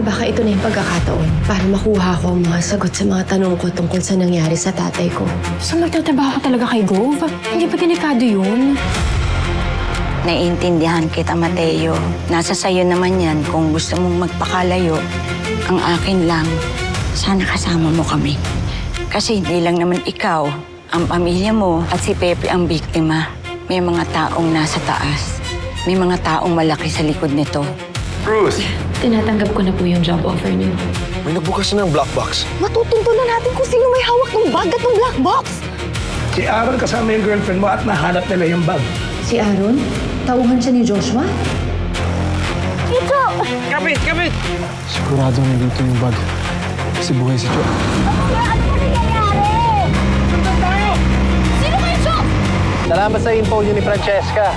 Pero baka ito na yung pagkakataon para makuha ko ang mga sagot sa mga tanong ko tungkol sa nangyari sa tatay ko. So magtatrabaho ka talaga kay Gove? Hindi ba delikado yun? Naiintindihan kita, Mateo. Nasa sayo naman yan kung gusto mong magpakalayo. Ang akin lang, sana kasama mo kami. Kasi hindi lang naman ikaw, ang pamilya mo at si Pepe ang biktima. May mga taong nasa taas. May mga taong malaki sa likod nito. Bruce! Tinatanggap ko na po yung job offer niyo. May nagbukas na ng black box. Matutuntunan natin kung sino may hawak ng bag at ng black box. Si Aaron kasama yung girlfriend mo at nahanap nila yung bag. Si Aaron? Tauhan siya ni Joshua? Kapit! Kapit! Siguradong nandito yung bag. Kasi buhay si Jo. Salamat sa info niyo ni Francesca.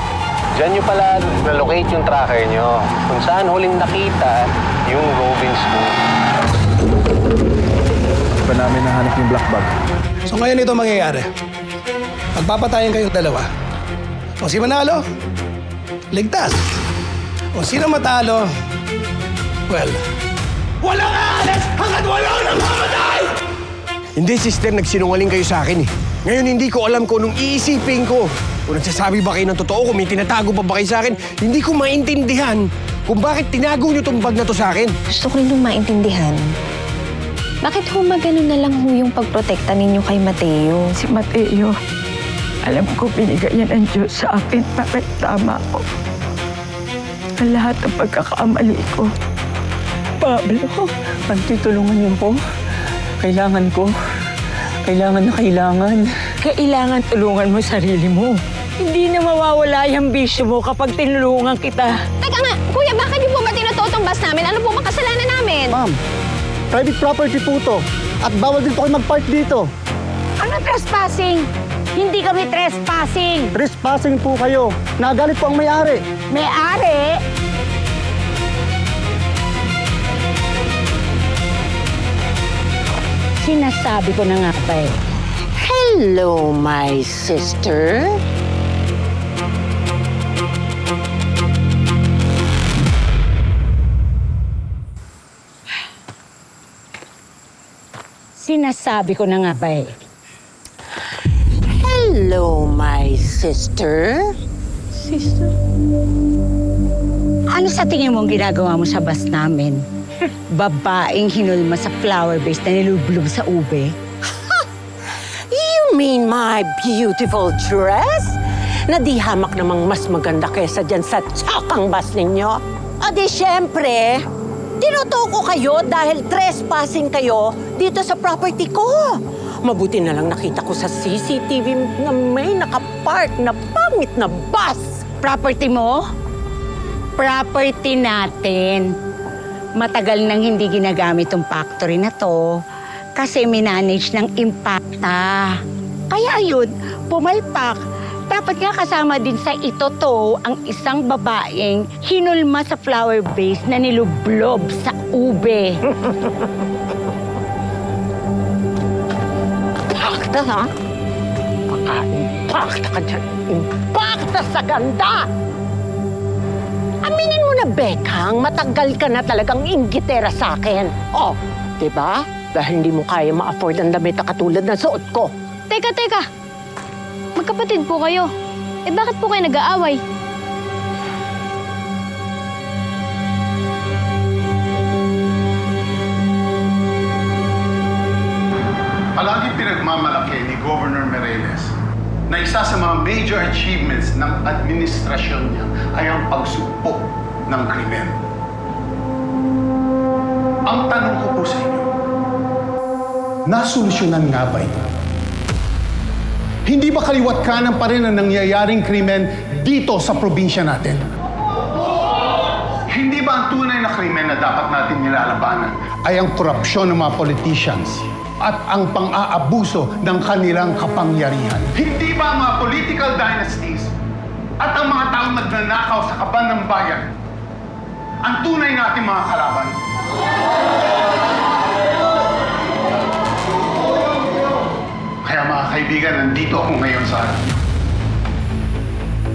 Diyan niyo pala na-locate yung tracker niyo. Kung saan huling nakita yung roving school. Pa namin nahanap yung black bag. So ngayon ito mangyayari. Magpapatayin kayong dalawa. Kung si manalo, ligtas. Kung sino matalo, well, walang aalis hanggat walang namamatay! Hindi, sister, nagsinungaling kayo sa akin eh. Ngayon hindi ko alam kung anong iisipin ko. Kung nagsasabi ba kayo ng totoo, kung may tinatago pa ba kayo sa akin, hindi ko maintindihan kung bakit tinago niyo tong bag na to sa akin. Gusto ko rin nung maintindihan. Bakit humaganon na lang ho yung pagprotekta ninyo kay Mateo? Si Mateo, alam ko binigay yan ng Diyos sa akin para tama ko. Ang lahat ng pagkakamali ko. Pablo, pagtutulungan niyo po. Kailangan ko. Kailangan na kailangan. Kailangan tulungan mo sarili mo. Hindi na mawawala yung bisyo mo kapag tinulungan kita. Teka nga, kuya, bakit di po ba tinututumbas namin? Ano po bang kasalanan namin? Ma'am, private property po to. At bawal din po kayo mag-park dito. Ano trespassing? Hindi kami trespassing. Trespassing po kayo. Nagalit po ang may-ari. May-ari? Sinasabi ko na nga ba eh. Hello, my sister. Sinasabi ko na nga ba eh. Hello, my sister. Sister? Ano sa tingin mong ginagawa mo sa bus namin? Babaeng hinulma sa flower base na nilublob sa ube? You mean my beautiful dress? Na di hamak namang mas maganda kesa dyan sa tsakang bus ninyo? O di syempre, tinutuko kayo dahil trespassing kayo dito sa property ko. Mabuti na lang nakita ko sa CCTV na may nakapark na pangit na bus. Property mo? Property natin. Matagal nang hindi ginagamit tong factory na to kasi minanage ng Impacta. Kaya ayun, pumalpak. Dapat nga kasama din sa ito to ang isang babaeng hinulma sa flower base na nilublob sa ube. Impacta, ha? Paka-impacta ka dyan. Impacta sa ganda! Aminin mo na, Bekang, matagal ka na talagang inggitera sa akin. Oh, di ba? Dahil hindi mo kaya ma-afford ang damit na katulad ng suot ko. Teka. Magkapatid po kayo. Eh bakit po kayo nag-aaway? Palaging pinagmamalaki ni Governor Mireles na isa sa mga major achievements ng administrasyon niya ay ang pagsugpo ng krimen. Ang tanong ko po sa inyo, nasolusyonan nga ba ito? Hindi ba kaliwat kanan pa rin ang nangyayaring krimen dito sa probinsya natin? Hindi ba ang tunay na krimen na dapat natin nilalabanan ay ang korupsyon ng mga politicians at ang pang-aabuso ng kanilang kapangyarihan? Hindi ba ang mga political dynasties at ang mga taong nagnanakaw sa kaban ng bayan ang tunay nating mga kalaban? Kaya mga kaibigan, nandito ako ngayon sa harap niyo.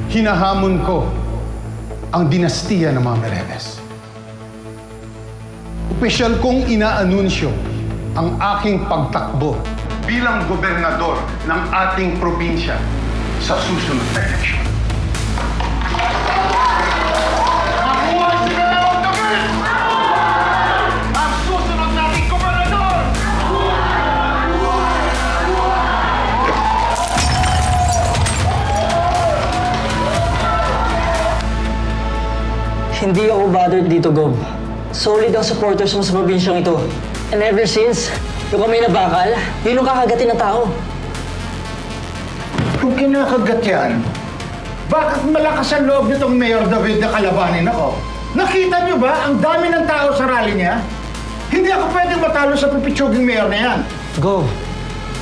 Hinahamon ko ang dinastiya ng mga Mireles. Espesyal kong inaanunsyo ang aking pagtakbo bilang gobernador ng ating probinsya sa susunod na eleksyon. Nakuha si Dalawang David! Ang susunod nating gobernador! Hindi ako bothered dito, Gob. Solid ang supporters mo sa probinsyang ito. And ever since, yung kami na bakal, yun yung kakagatin ng tao. Kung kinakagat yan, bakit malakas ang loob nitong Mayor David na kalabanin ako? Nakita niyo ba ang dami ng tao sa rally niya? Hindi ako pwedeng matalo sa pipitsuging mayor na yan. Go.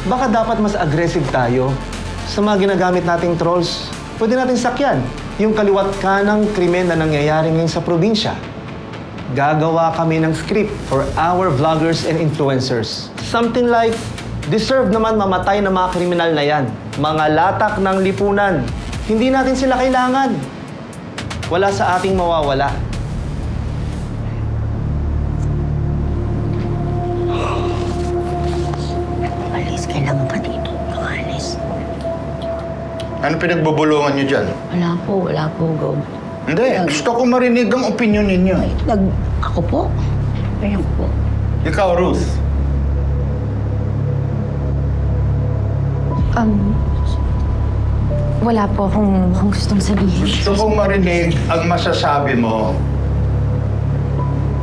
Baka dapat mas aggressive tayo sa mga ginagamit nating trolls. Pwede natin sakyan yung kaliwat kanang krimen na nangyayari ngayon sa probinsya. Gagawa kami ng script for our vloggers and influencers. Something like, deserve naman mamatay ng mga kriminal na yan. Mga latak ng lipunan. Hindi natin sila kailangan. Wala sa ating mawawala. Alis, kailangan ka dito. Alis. Ano pinagbubulungan niyo dyan? Wala po, Gob. Hindi, gusto ko marinig ang opinion ninyo. Ako po? Ayun po. Ikaw, Ruth. Wala po akong gustong sabihin. Gusto kong marinig ang masasabi mo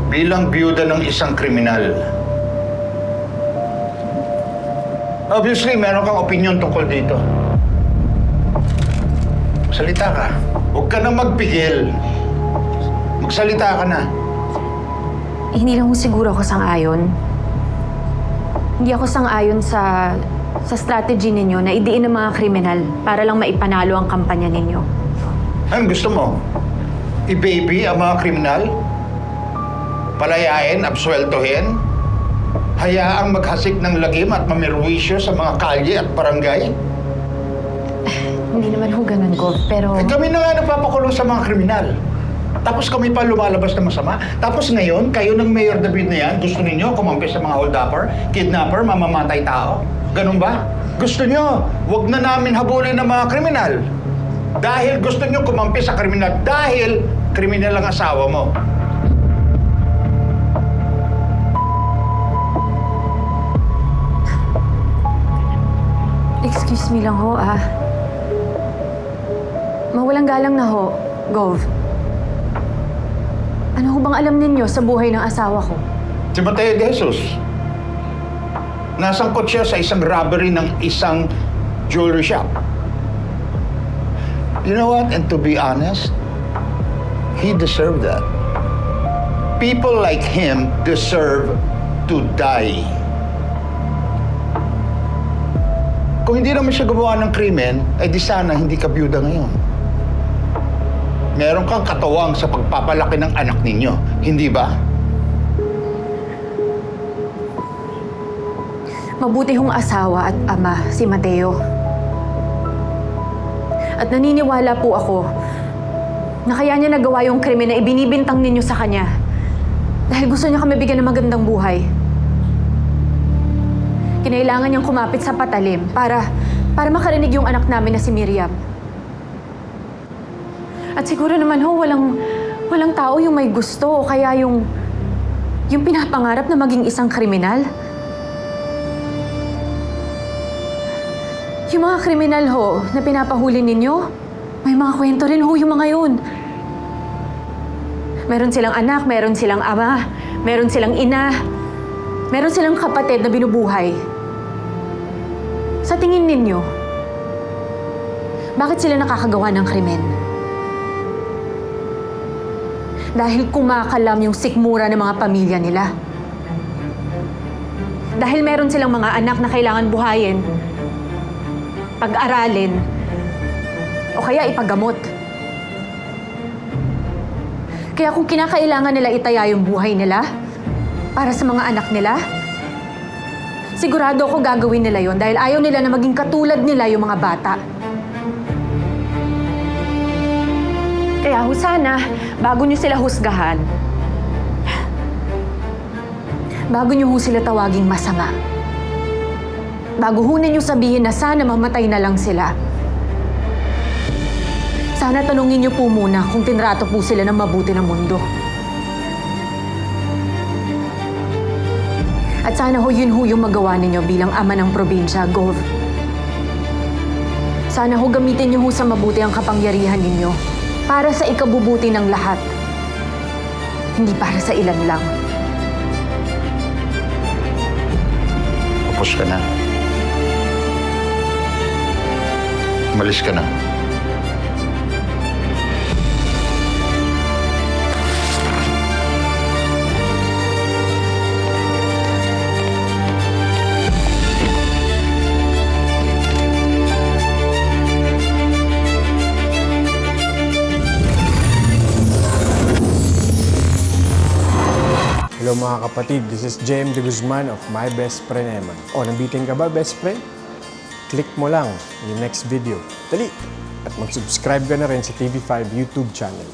bilang biyuda ng isang kriminal. Obviously, meron kang opinion tungkol dito. Salita ka. Huwag ka nang magpigil. Magsalita ka na. Hindi lang siguro ako sang-ayon. Hindi ako sang-ayon sa strategy ninyo na idiin ng mga kriminal para lang maipanalo ang kampanya ninyo. Anong gusto mo? I-baby ang mga kriminal? Palayain, absueltohin? Hayaang maghasik ng lagim at mamirwisyo sa mga kalye at barangay? Hindi naman ho ganun, Gov, pero... Kami na nga napapakulong sa mga kriminal. Tapos kami pa lumalabas na masama. Tapos ngayon, kayo ng Mayor David na yan, gusto ninyo kumampi sa mga hold-upper, kidnapper, mamamatay tao? Ganun ba? Gusto nyo, wag na namin habulin ng mga kriminal. Dahil gusto nyo kumampi sa kriminal. Dahil kriminal ang asawa mo. Excuse me lang ho, Mawalang galang na ho, Gov. Ano ho bang alam ninyo sa buhay ng asawa ko? Si Mateo de Jesus. Nasangkot siya sa isang robbery ng isang jewelry shop. You know what? And to be honest, he deserved that. People like him deserve to die. Kung hindi naman siya gumawa ng krimen, ay di sana hindi ka byuda ngayon. Meron kang katawang sa pagpapalaki ng anak ninyo, hindi ba? Mabuti hong asawa at ama si Mateo. At naniniwala po ako na kaya niya nagawa yung krimen na ibinibintang ninyo sa kanya dahil gusto niya kami bigyan ng magandang buhay. Kinailangan niyang kumapit sa patalim para makarinig yung anak namin na si Miriam. At siguro naman ho, walang tao yung may gusto o kaya yung pinapangarap na maging isang kriminal. Yung mga kriminal ho na pinapahuli ninyo, may mga kwento rin ho yung mga yun. Meron silang anak, meron silang ama, meron silang ina, meron silang kapatid na binubuhay. Sa tingin ninyo, bakit sila nakakagawa ng krimen? Dahil kumakalam yung sikmura ng mga pamilya nila. Dahil meron silang mga anak na kailangan buhayin, pag-aralin, o kaya ipagamot. Kaya kung kinakailangan nila itaya yung buhay nila para sa mga anak nila, sigurado ako gagawin nila yon dahil ayaw nila na maging katulad nila yung mga bata. Kaya ho sana, bago niyo sila husgahan, bago niyo ho sila tawaging masama. Bago ho ninyo sabihin na sana mamatay na lang sila. Sana tanungin niyo po muna kung tinrato po sila ng mabuti ng mundo. At sana ho yun ho yung magawa ninyo bilang ama ng probinsya, Gov. Sana ho gamitin niyo ho sa mabuti ang kapangyarihan ninyo para sa ikabubuti ng lahat. Hindi para sa ilan lang. Tapos ka na. Umalis ka na. Hello mga kapatid, this is JM De Guzman of My Best Friend Eman. O, nabitin ka ba, best friend? Click mo lang yung next video. Dali! At mag-subscribe ka na rin sa TV5 YouTube channel.